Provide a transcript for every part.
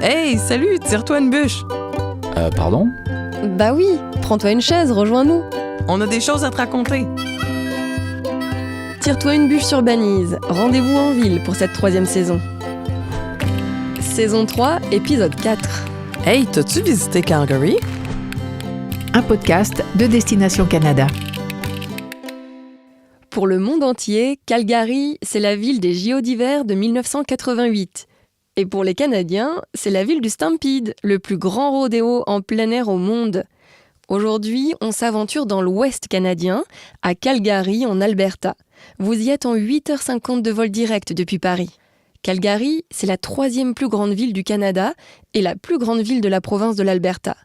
Hey, salut, tire-toi une bûche. Pardon? Bah oui, prends-toi une chaise, rejoins-nous. On a des choses à te raconter. Tire-toi une bûche sur Banise. Rendez-vous en ville pour cette 3e saison. Saison 3, épisode 4. Hey, t'as-tu visité Calgary? Un podcast de Destination Canada. Pour le monde entier, Calgary, c'est la ville des JO d'hiver de 1988. Et pour les Canadiens, c'est la ville du Stampede, le plus grand rodéo en plein air au monde. Aujourd'hui, on s'aventure dans l'Ouest canadien, à Calgary, en Alberta. Vous y êtes en 8h50 de vol direct depuis Paris. Calgary, c'est la 3e plus grande ville du Canada et la plus grande ville de la province de l'Alberta.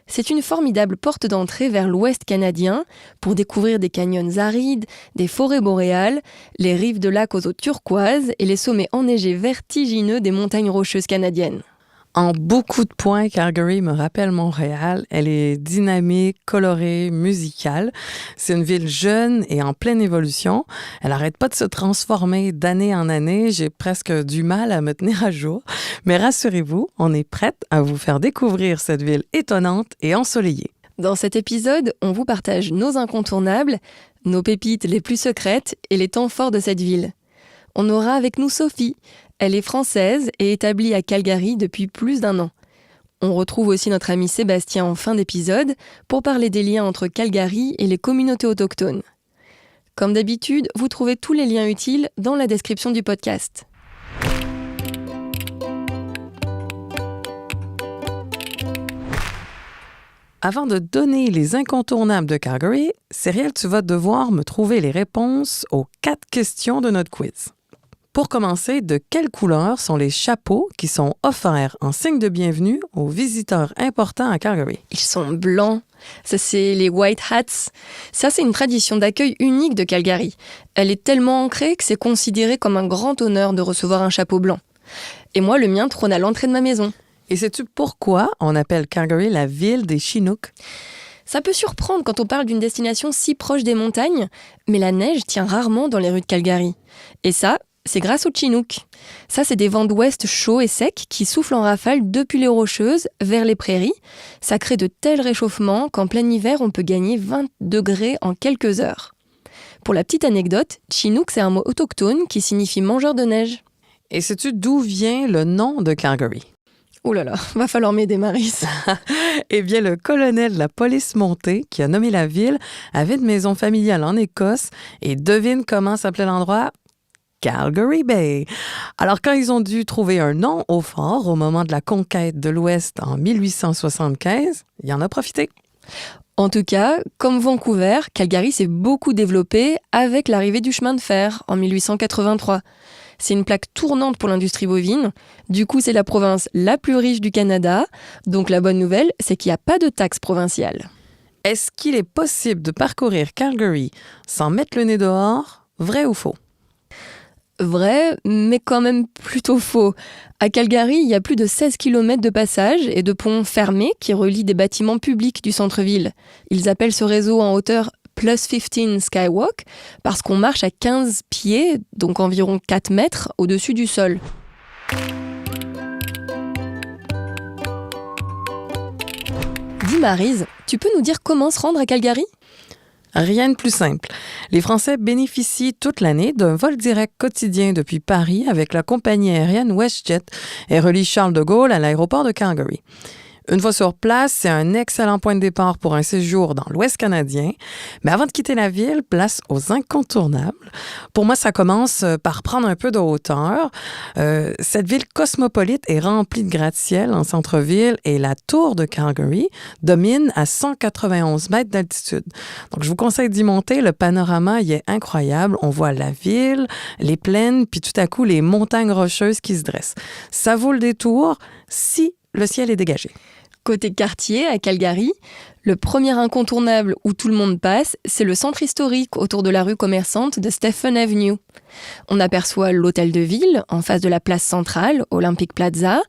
C'est une formidable porte d'entrée vers l'Ouest canadien pour découvrir des canyons arides, des forêts boréales, les rives de lacs aux eaux turquoises et les sommets enneigés vertigineux des montagnes rocheuses canadiennes. En beaucoup de points, Calgary me rappelle Montréal. Elle est dynamique, colorée, musicale. C'est une ville jeune et en pleine évolution. Elle n'arrête pas de se transformer d'année en année. J'ai presque du mal à me tenir à jour. Mais rassurez-vous, on est prête à vous faire découvrir cette ville étonnante et ensoleillée. Dans cet épisode, on vous partage nos incontournables, nos pépites les plus secrètes et les temps forts de cette ville. On aura avec nous Sophie. Elle est française et établie à Calgary depuis plus d'1 an. On retrouve aussi notre ami Sébastien en fin d'épisode pour parler des liens entre Calgary et les communautés autochtones. Comme d'habitude, vous trouvez tous les liens utiles dans la description du podcast. Avant de donner les incontournables de Calgary, Cyrielle, tu vas devoir me trouver les réponses aux 4 questions de notre quiz. Pour commencer, de quelle couleur sont les chapeaux qui sont offerts en signe de bienvenue aux visiteurs importants à Calgary? Ils sont blancs. Ça, c'est les White Hats. Ça, c'est une tradition d'accueil unique de Calgary. Elle est tellement ancrée que c'est considéré comme un grand honneur de recevoir un chapeau blanc. Et moi, le mien trône à l'entrée de ma maison. Et sais-tu pourquoi on appelle Calgary la ville des Chinooks? Ça peut surprendre quand on parle d'une destination si proche des montagnes, mais la neige tient rarement dans les rues de Calgary. Et ça, c'est grâce aux Chinooks. Ça, c'est des vents d'ouest chauds et secs qui soufflent en rafale depuis les Rocheuses vers les prairies. Ça crée de tels réchauffements qu'en plein hiver, on peut gagner 20 degrés en quelques heures. Pour la petite anecdote, Chinook, c'est un mot autochtone qui signifie mangeur de neige. Et sais-tu d'où vient le nom de Calgary? Ouh là là, va falloir m'aider, Maris. Eh bien, le colonel de la police montée, qui a nommé la ville, avait une maison familiale en Écosse. Et devine comment s'appelait l'endroit? Calgary Bay. Alors, quand ils ont dû trouver un nom au fort au moment de la conquête de l'Ouest en 1875, il en a profité. En tout cas, comme Vancouver, Calgary s'est beaucoup développé avec l'arrivée du chemin de fer en 1883. C'est une plaque tournante pour l'industrie bovine. Du coup, c'est la province la plus riche du Canada. Donc, la bonne nouvelle, c'est qu'il n'y a pas de taxe provinciale. Est-ce qu'il est possible de parcourir Calgary sans mettre le nez dehors? Vrai ou faux? Vrai, mais quand même plutôt faux. À Calgary, il y a plus de 16 km de passages et de ponts fermés qui relient des bâtiments publics du centre-ville. Ils appellent ce réseau en hauteur Plus 15 Skywalk parce qu'on marche à 15 pieds, donc environ 4 mètres au-dessus du sol. Dis Maryse, tu peux nous dire comment se rendre à Calgary ? Rien de plus simple. Les Français bénéficient toute l'année d'un vol direct quotidien depuis Paris avec la compagnie aérienne WestJet et relie Charles de Gaulle à l'aéroport de Calgary. Une fois sur place, c'est un excellent point de départ pour un séjour dans l'Ouest canadien. Mais avant de quitter la ville, place aux incontournables. Pour moi, ça commence par prendre un peu de hauteur. Cette ville cosmopolite est remplie de gratte-ciel en centre-ville et la tour de Calgary domine à 191 mètres d'altitude. Donc, je vous conseille d'y monter. Le panorama y est incroyable. On voit la ville, les plaines, puis tout à coup, les montagnes rocheuses qui se dressent. Ça vaut le détour si le ciel est dégagé. Côté quartier, à Calgary, le premier incontournable où tout le monde passe, c'est le centre historique autour de la rue commerçante de Stephen Avenue. On aperçoit l'hôtel de ville en face de la place centrale, Olympic Plaza.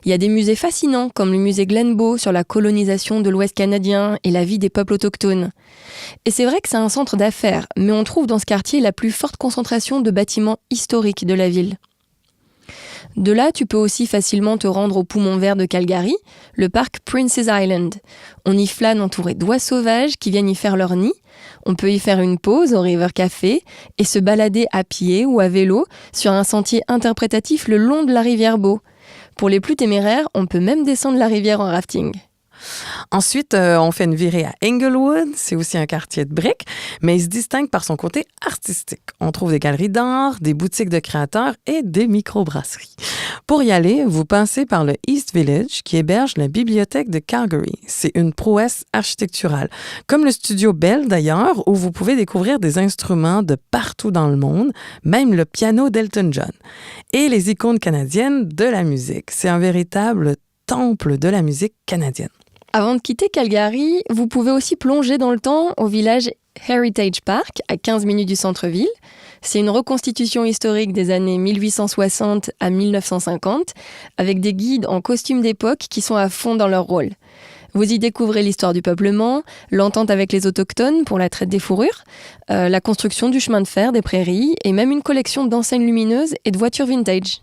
Il y a des musées fascinants comme le musée Glenbow sur la colonisation de l'Ouest canadien et la vie des peuples autochtones. Et c'est vrai que c'est un centre d'affaires, mais on trouve dans ce quartier la plus forte concentration de bâtiments historiques de la ville. De là, tu peux aussi facilement te rendre au poumon vert de Calgary, le parc Prince's Island. On y flâne entouré d'oies sauvages qui viennent y faire leur nid. On peut y faire une pause au River Café et se balader à pied ou à vélo sur un sentier interprétatif le long de la rivière Bow. Pour les plus téméraires, on peut même descendre la rivière en rafting. Ensuite, on fait une virée à Inglewood. C'est aussi un quartier de briques, mais il se distingue par son côté artistique. On trouve des galeries d'art, des boutiques de créateurs et des microbrasseries. Pour y aller, vous passez par le East Village, qui héberge la bibliothèque de Calgary. C'est une prouesse architecturale, comme le studio Bell d'ailleurs, où vous pouvez découvrir des instruments de partout dans le monde, même le piano d'Elton John. Et les icônes canadiennes de la musique. C'est un véritable temple de la musique canadienne. Avant de quitter Calgary, vous pouvez aussi plonger dans le temps au village Heritage Park, à 15 minutes du centre-ville. C'est une reconstitution historique des années 1860 à 1950, avec des guides en costume d'époque qui sont à fond dans leur rôle. Vous y découvrez l'histoire du peuplement, l'entente avec les autochtones pour la traite des fourrures, la construction du chemin de fer des prairies et même une collection d'enseignes lumineuses et de voitures vintage.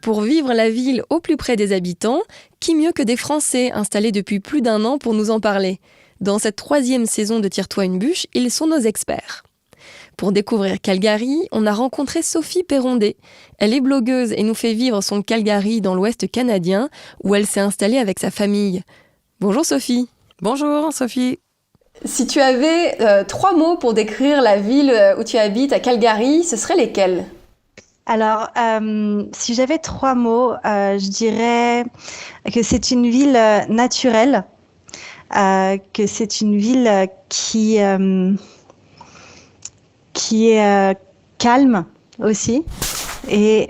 Pour vivre la ville au plus près des habitants, qui mieux que des Français installés depuis plus d'1 an pour nous en parler? Dans cette 3e saison de Tire-toi une bûche, ils sont nos experts. Pour découvrir Calgary, on a rencontré Sophie Perrondet. Elle est blogueuse et nous fait vivre son Calgary dans l'Ouest canadien, où elle s'est installée avec sa famille. Bonjour Sophie. Bonjour Sophie. Si tu avais 3 mots pour décrire la ville où tu habites à Calgary, ce seraient lesquels? Alors, si j'avais 3 mots, je dirais que c'est une ville naturelle, que c'est une ville qui est calme aussi et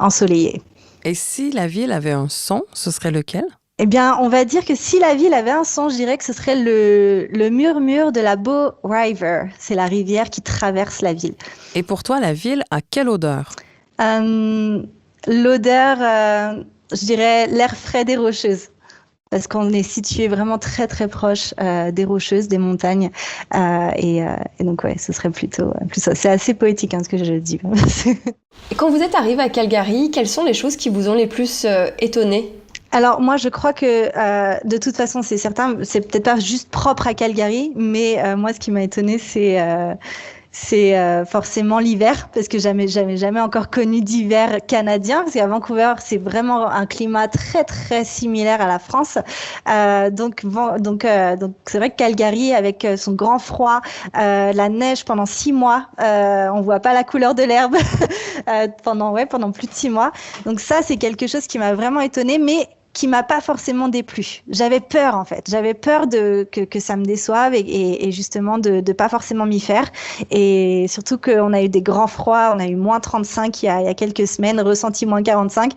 ensoleillée. Et si la ville avait un son, ce serait lequel? Eh bien, on va dire que si la ville avait un son, je dirais que ce serait le murmure de la Bow River. C'est la rivière qui traverse la ville. Et pour toi, la ville a quelle odeur? L'odeur, je dirais l'air frais des Rocheuses. Parce qu'on est situé vraiment très très proche des Rocheuses, des montagnes. Et donc ouais, ce serait plutôt ça. C'est assez poétique ce que je dis. Et quand vous êtes arrivé à Calgary, quelles sont les choses qui vous ont les plus étonné? Alors moi je crois que de toute façon c'est certain, c'est peut-être pas juste propre à Calgary, mais moi ce qui m'a étonnée c'est forcément l'hiver, parce que jamais encore connu d'hiver canadien, parce qu'à Vancouver c'est vraiment un climat très très similaire à la France. Donc c'est vrai que Calgary avec son grand froid, la neige pendant 6 mois, on voit pas la couleur de l'herbe pendant plus de 6 mois. Donc ça c'est quelque chose qui m'a vraiment étonnée, mais qui m'a pas forcément déplu. J'avais peur en fait. J'avais peur que ça me déçoive et justement de pas forcément m'y faire. Et surtout qu'on a eu des grands froids. On a eu moins 35 il y a quelques semaines, ressenti moins 45.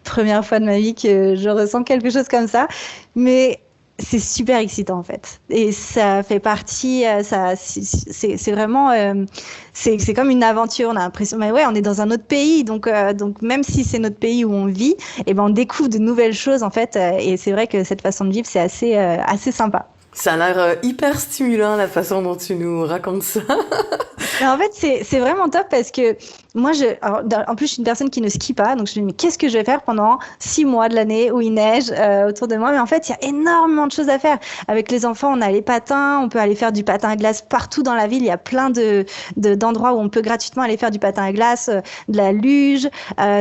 Première fois de ma vie que je ressens quelque chose comme ça. Mais c'est super excitant en fait. Et ça fait partie, c'est vraiment, c'est comme une aventure. On a l'impression, mais ouais, on est dans un autre pays, donc même si c'est notre pays où on vit, et ben on découvre de nouvelles choses en fait. Et c'est vrai que cette façon de vivre, c'est assez sympa. Ça a l'air hyper stimulant la façon dont tu nous racontes ça. En fait, c'est vraiment top parce que moi, en plus, je suis une personne qui ne skie pas. Donc, je me dis, mais qu'est-ce que je vais faire pendant 6 mois de l'année où il neige autour de moi? Mais en fait, il y a énormément de choses à faire. Avec les enfants, on a les patins. On peut aller faire du patin à glace partout dans la ville. Il y a plein d'endroits où on peut gratuitement aller faire du patin à glace, de la luge,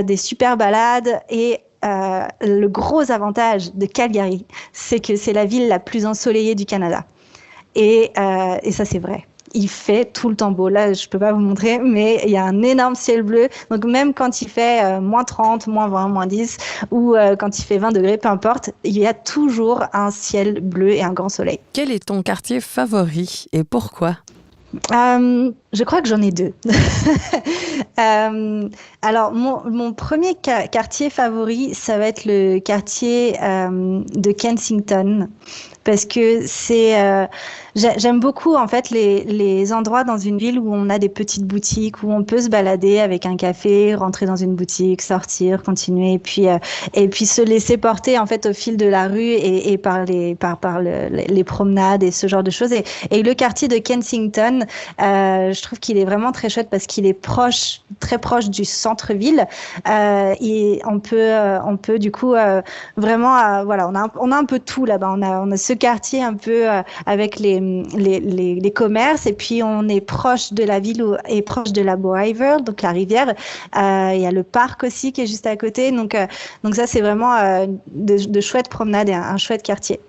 des super balades. Et le gros avantage de Calgary, c'est que c'est la ville la plus ensoleillée du Canada. Et ça, c'est vrai. Il fait tout le temps beau. Là, je peux pas vous montrer, mais il y a un énorme ciel bleu. Donc, même quand il fait moins 30, moins 20, moins 10, ou quand il fait 20 degrés, peu importe, il y a toujours un ciel bleu et un grand soleil. Quel est ton quartier favori et pourquoi? Je crois que j'en ai 2. Alors, mon premier quartier favori, ça va être le quartier de Kensington. parce que j'aime beaucoup en fait les endroits dans une ville où on a des petites boutiques, où on peut se balader avec un café, rentrer dans une boutique, sortir, continuer, et puis se laisser porter en fait au fil de la rue et par les promenades et ce genre de choses. Et le quartier de Kensington, je trouve qu'il est vraiment très chouette parce qu'il est très proche du centre-ville. Et on peut du coup vraiment, voilà, on a un peu tout là-bas. On a ce quartier un peu avec les commerces, et puis on est proche de la ville et proche de la Bow River, donc la rivière. Il y a le parc aussi qui est juste à côté. Donc ça, c'est vraiment de chouettes promenades et un chouette quartier.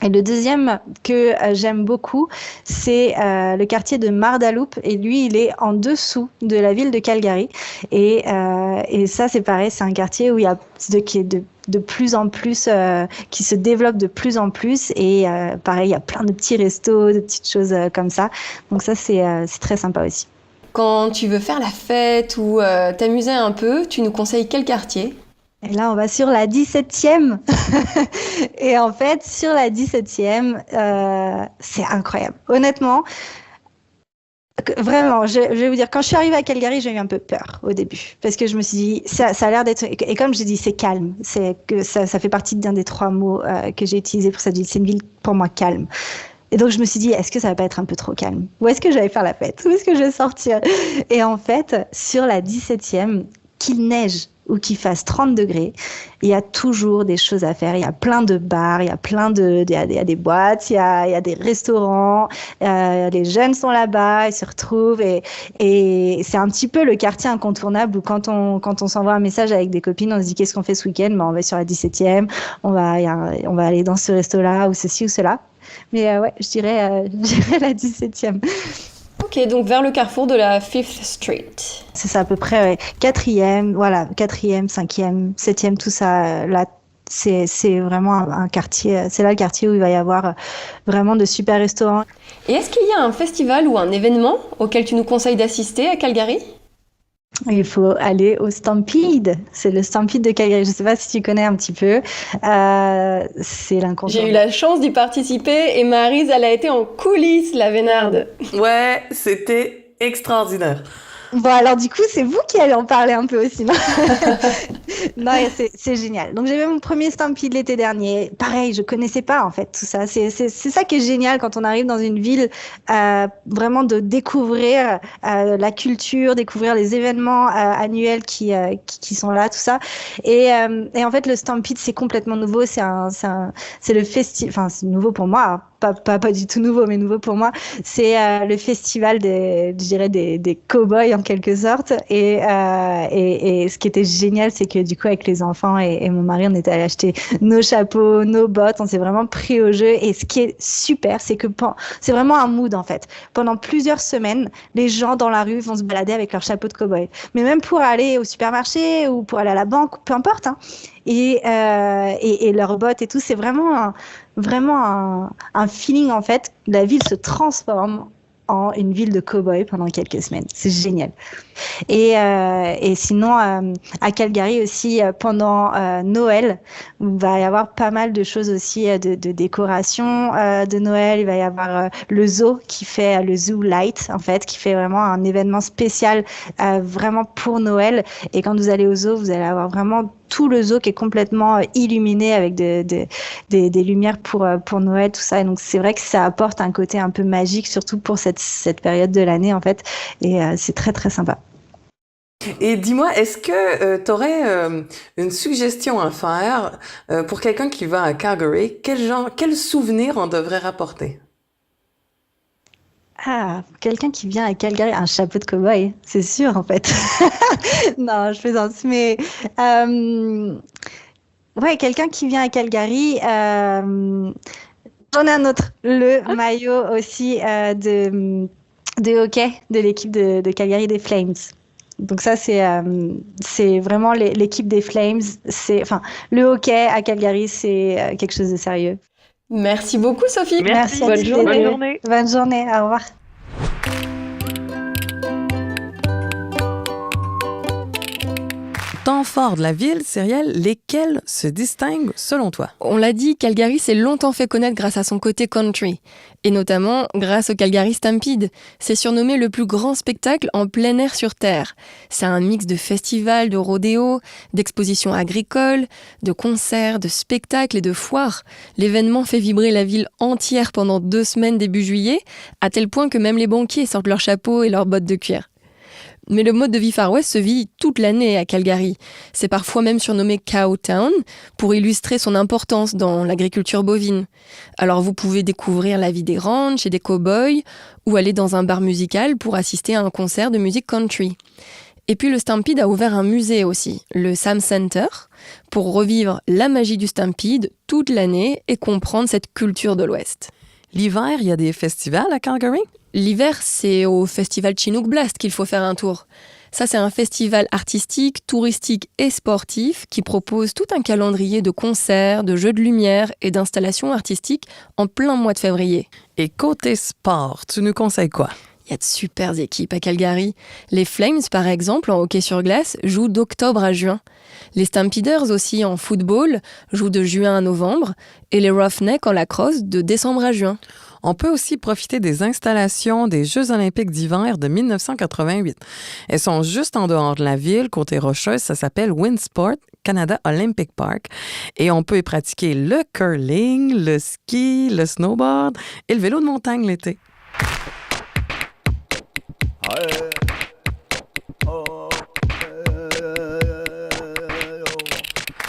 Et le deuxième que j'aime beaucoup, c'est le quartier de Mardaloup. Et lui, il est en dessous de la ville de Calgary. Et ça, c'est pareil, c'est un quartier où il y a qui est de plus en plus, qui se développe de plus en plus. Et pareil, il y a plein de petits restos, de petites choses comme ça. Donc ça, c'est très sympa aussi. Quand tu veux faire la fête ou t'amuser un peu, tu nous conseilles quel quartier ? Et là, on va sur la 17e. Et en fait, sur la 17e, c'est incroyable. Honnêtement, vraiment, je vais vous dire, quand je suis arrivée à Calgary, j'ai eu un peu peur au début. Parce que je me suis dit, ça a l'air d'être... Et comme j'ai dit, c'est calme. Ça fait partie d'un des 3 mots que j'ai utilisés pour cette ville. C'est une ville, pour moi, calme. Et donc, je me suis dit, est-ce que ça va pas être un peu trop calme? Où est-ce que j'allais faire la fête? Où est-ce que je vais sortir? Et en fait, sur la 17e, qu'il neige ou qu'il fasse 30 degrés, il y a toujours des choses à faire. Il y a plein de bars, il y a des boîtes, il y a des restaurants, les jeunes sont là-bas, ils se retrouvent et c'est un petit peu le quartier incontournable où quand on s'envoie un message avec des copines, on se dit qu'est-ce qu'on fait ce week-end? On va sur la 17e, on va aller dans ce resto-là ou ceci ou cela. Mais ouais, je dirais la 17e. Ok, donc vers le carrefour de la 5th Street. C'est ça à peu près, ouais. 4e, voilà, 4e, 5e, 7e, tout ça, là, c'est vraiment un quartier, c'est là le quartier où il va y avoir vraiment de super restaurants. Et est-ce qu'il y a un festival ou un événement auquel tu nous conseilles d'assister à Calgary ? Il faut aller au Stampede. C'est le Stampede de Calgary. Je ne sais pas si tu connais un petit peu. C'est l'incontournable. J'ai eu la chance d'y participer et Maryse, elle a été en coulisses, la Vénarde. Ouais, c'était extraordinaire. Bon, alors du coup, c'est vous qui allez en parler un peu aussi, non? Non, c'est génial. Donc, j'ai fait mon premier Stampede l'été dernier. Pareil, je connaissais pas, en fait, tout ça. C'est ça qui est génial quand on arrive dans une ville, vraiment de découvrir la culture, découvrir les événements annuels qui sont là, tout ça. Et en fait, le Stampede, c'est complètement nouveau. C'est le festival, enfin, c'est nouveau pour moi, hein. Pas du tout nouveau, mais nouveau pour moi. C'est le festival je dirais des cow-boys en quelque sorte. Et ce qui était génial, c'est que du coup, avec les enfants et mon mari, on était allés acheter nos chapeaux, nos bottes. On s'est vraiment pris au jeu. Et ce qui est super, c'est que c'est vraiment un mood en fait. Pendant plusieurs semaines, les gens dans la rue vont se balader avec leur chapeau de cow-boy. Mais même pour aller au supermarché ou pour aller à la banque, peu importe, hein. Et leurs bottes et tout, c'est vraiment un feeling en fait. La ville se transforme en une ville de cow-boys pendant quelques semaines. C'est génial. Et sinon, à Calgary aussi, pendant Noël, il va y avoir pas mal de choses aussi de décoration de Noël. Il va y avoir le zoo qui fait le Zoo Light, en fait, qui fait vraiment un événement spécial vraiment pour Noël. Et quand vous allez au zoo, vous allez avoir vraiment tout le zoo qui est complètement illuminé avec des lumières pour Noël, tout ça. Et donc, c'est vrai que ça apporte un côté un peu magique, surtout pour cette période de l'année, en fait. Et c'est très, très sympa. Et dis-moi, est-ce que tu aurais une suggestion à faire pour quelqu'un qui va à Calgary? Quel souvenir on devrait rapporter? Ah, quelqu'un qui vient à Calgary, un chapeau de cow-boy, c'est sûr en fait. Non, je plaisante, mais ouais, quelqu'un qui vient à Calgary, j'en ai un autre, le maillot aussi de hockey de l'équipe de Calgary des Flames. Donc ça, c'est vraiment l'équipe des Flames. Le hockey à Calgary, c'est quelque chose de sérieux. Merci beaucoup, Sophie. Merci. Bonne journée. Bonne journée. Au revoir. temps fort de la ville, Cyrielle, lesquels se distinguent selon toi? On l'a dit, Calgary s'est longtemps fait connaître grâce à son côté country, et notamment grâce au Calgary Stampede. C'est surnommé le plus grand spectacle en plein air sur Terre. C'est un mix de festivals, de rodéos, d'expositions agricoles, de concerts, de spectacles et de foires. L'événement fait vibrer la ville entière pendant 2 semaines début juillet, à tel point que même les banquiers sortent leurs chapeaux et leurs bottes de cuir. Mais le mode de vie Far West se vit toute l'année à Calgary. C'est parfois même surnommé Cowtown pour illustrer son importance dans l'agriculture bovine. Alors vous pouvez découvrir la vie des ranchs et des cow-boys ou aller dans un bar musical pour assister à un concert de musique country. Et puis le Stampede a ouvert un musée aussi, le Sam Center, pour revivre la magie du Stampede toute l'année et comprendre cette culture de l'Ouest. L'hiver, il y a des festivals à Calgary? L'hiver, c'est au festival Chinook Blast qu'il faut faire un tour. Ça, c'est un festival artistique, touristique et sportif qui propose tout un calendrier de concerts, de jeux de lumière et d'installations artistiques en plein mois de février. Et côté sport, tu nous conseilles quoi? Il y a de super équipes à Calgary. Les Flames, par exemple, en hockey sur glace, jouent d'octobre à juin. Les Stampeders aussi, en football, jouent de juin à novembre. Et les Roughnecks, en lacrosse, de décembre à juin. On peut aussi profiter des installations des Jeux olympiques d'hiver de 1988. Elles sont juste en dehors de la ville, côté rocheuse. Ça s'appelle Winsport Canada Olympic Park. Et on peut y pratiquer le curling, le ski, le snowboard et le vélo de montagne l'été.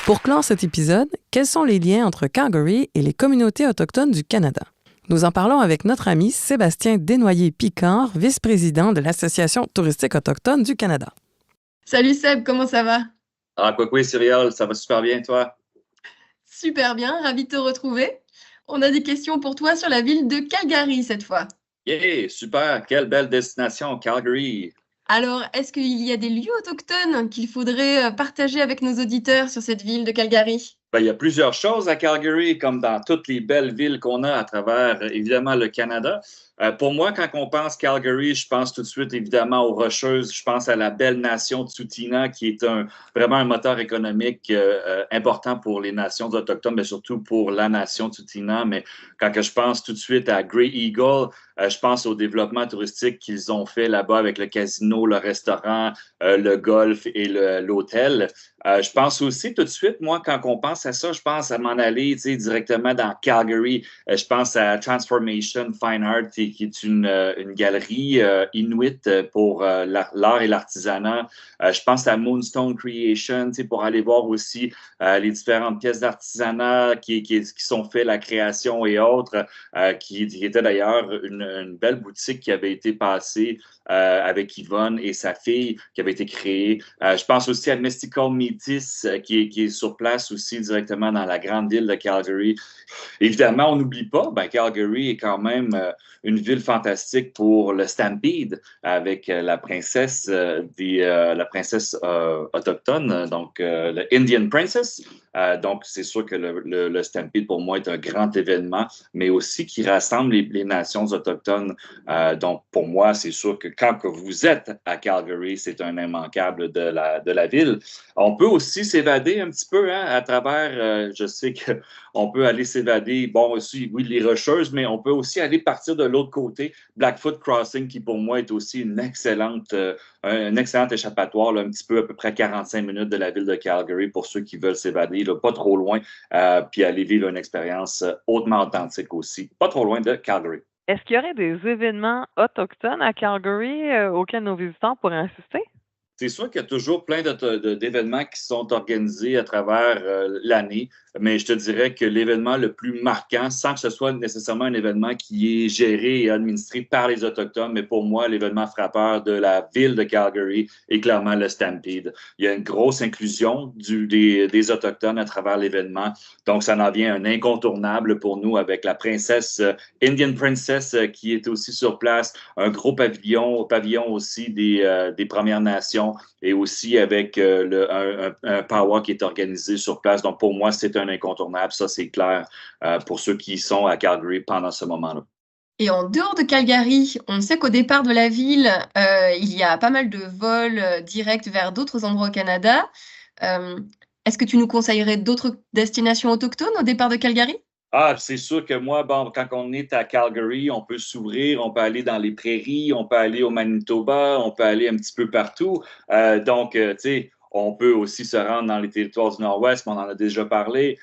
Pour clore cet épisode, quels sont les liens entre Calgary et les communautés autochtones du Canada? Nous en parlons avec notre ami Sébastien Desnoyers-Picard, vice-président de l'Association touristique autochtone du Canada. Salut Seb, comment ça va? Ah, quoi, Cyrielle, ça va super bien, toi? Super bien, ravi de te retrouver. On a des questions pour toi sur la ville de Calgary cette fois. Yeah, super, quelle belle destination, Calgary. Alors, est-ce qu'il y a des lieux autochtones qu'il faudrait partager avec nos auditeurs sur cette ville de Calgary? Il y a plusieurs choses à Calgary, comme dans toutes les belles villes qu'on a à travers, évidemment, le Canada. Pour moi, quand on pense Calgary, je pense tout de suite, évidemment, aux Rocheuses. Je pense à la belle nation Tsuut'ina, qui est vraiment un moteur économique important pour les nations autochtones, mais surtout pour la nation Tsuut'ina. Mais quand que je pense tout de suite à Grey Eagle, je pense au développement touristique qu'ils ont fait là-bas avec le casino, le restaurant, le golf et l'hôtel. Je pense aussi tout de suite, moi, quand on pense à ça, je pense à m'en aller directement dans Calgary. Je pense à Transformation Fine Art, qui est une galerie inuit pour l'art et l'artisanat. Je pense à Moonstone Creation, pour aller voir aussi les différentes pièces d'artisanat qui sont faites, la création et autres, qui était d'ailleurs une belle boutique qui avait été passée avec Yvonne et sa fille, qui avait été créée. Je pense aussi à Mystical Métis, qui est sur place aussi directement dans la grande ville de Calgary. Évidemment, on n'oublie pas, Calgary est quand même une ville fantastique pour le Stampede, avec la princesse autochtone, donc le Indian Princess. Donc, c'est sûr que le Stampede, pour moi, est un grand événement, mais aussi qui rassemble les nations autochtones. Donc, pour moi, c'est sûr que quand que vous êtes à Calgary, c'est un immanquable de la ville. On peut aussi s'évader un petit peu à travers, je sais qu'on peut aller s'évader, aussi, oui, les Rocheuses, mais on peut aussi aller partir de l'autre côté, Blackfoot Crossing, qui pour moi est aussi un excellent échappatoire, là, un petit peu à peu près 45 minutes de la ville de Calgary pour ceux qui veulent s'évader, là, pas trop loin, puis aller vivre une expérience hautement authentique aussi, pas trop loin de Calgary. Est-ce qu'il y aurait des événements autochtones à Calgary auxquels nos visiteurs pourraient assister? C'est sûr qu'il y a toujours plein d'événements qui sont organisés à travers l'année, mais je te dirais que l'événement le plus marquant, sans que ce soit nécessairement un événement qui est géré et administré par les Autochtones, mais pour moi, l'événement frappeur de la ville de Calgary est clairement le Stampede. Il y a une grosse inclusion des Autochtones à travers l'événement, donc ça en vient un incontournable pour nous avec la princesse Indian Princess qui est aussi sur place, un gros pavillon aussi des Premières Nations, et aussi avec un powwow qui est organisé sur place. Donc, pour moi, c'est un incontournable. Ça, c'est clair pour ceux qui sont à Calgary pendant ce moment-là. Et en dehors de Calgary, on sait qu'au départ de la ville, il y a pas mal de vols directs vers d'autres endroits au Canada. Est-ce que tu nous conseillerais d'autres destinations autochtones au départ de Calgary? Ah, c'est sûr que moi, bon, quand on est à Calgary, on peut s'ouvrir, on peut aller dans les prairies, on peut aller au Manitoba, on peut aller un petit peu partout. Donc, tu sais, on peut aussi se rendre dans les territoires du Nord-Ouest, mais on en a déjà parlé.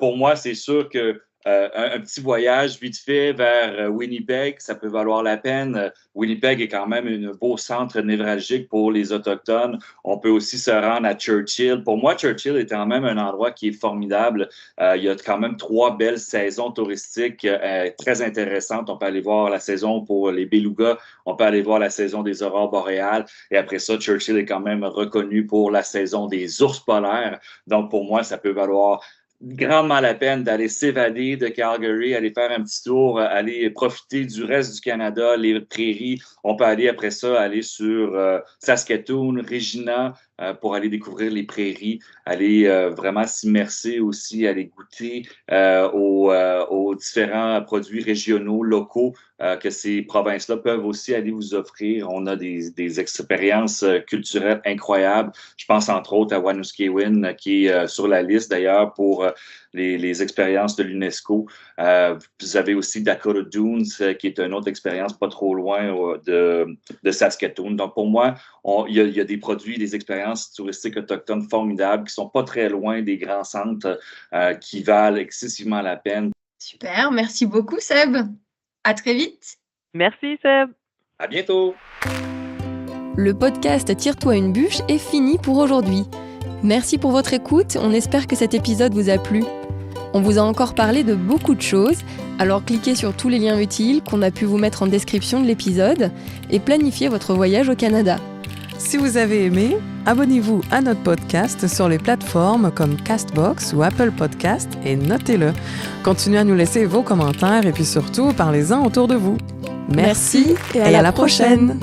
Pour moi, c'est sûr que un petit voyage vite fait vers Winnipeg, ça peut valoir la peine. Winnipeg est quand même un beau centre névralgique pour les Autochtones. On peut aussi se rendre à Churchill. Pour moi, Churchill est quand même un endroit qui est formidable. Il y a quand même 3 belles saisons touristiques très intéressantes. On peut aller voir la saison pour les belugas, on peut aller voir la saison des aurores boréales. Et après ça, Churchill est quand même reconnu pour la saison des ours polaires. Donc, pour moi, ça peut valoir grandement la peine d'aller s'évader de Calgary, aller faire un petit tour, aller profiter du reste du Canada, les prairies. On peut aller après ça, aller sur Saskatoon, Regina, pour aller découvrir les prairies, aller vraiment s'immerser aussi, aller goûter aux différents produits régionaux, locaux que ces provinces-là peuvent aussi aller vous offrir. On a des expériences culturelles incroyables. Je pense entre autres à Wanuskewin, qui est sur la liste d'ailleurs pour les expériences de l'UNESCO. Vous avez aussi Dakota Dunes, qui est une autre expérience pas trop loin de Saskatoon. Donc, pour moi, il y a des produits, des expériences touristiques autochtones formidables qui sont pas très loin des grands centres qui valent excessivement la peine. Super, merci beaucoup Seb. À très vite. Merci, Seb. À bientôt. Le podcast Tire-toi une bûche est fini pour aujourd'hui. Merci pour votre écoute, on espère que cet épisode vous a plu. On vous a encore parlé de beaucoup de choses, alors cliquez sur tous les liens utiles qu'on a pu vous mettre en description de l'épisode et planifiez votre voyage au Canada. Si vous avez aimé, abonnez-vous à notre podcast sur les plateformes comme Castbox ou Apple Podcast et notez-le. Continuez à nous laisser vos commentaires et puis surtout, parlez-en autour de vous. Merci et à la prochaine.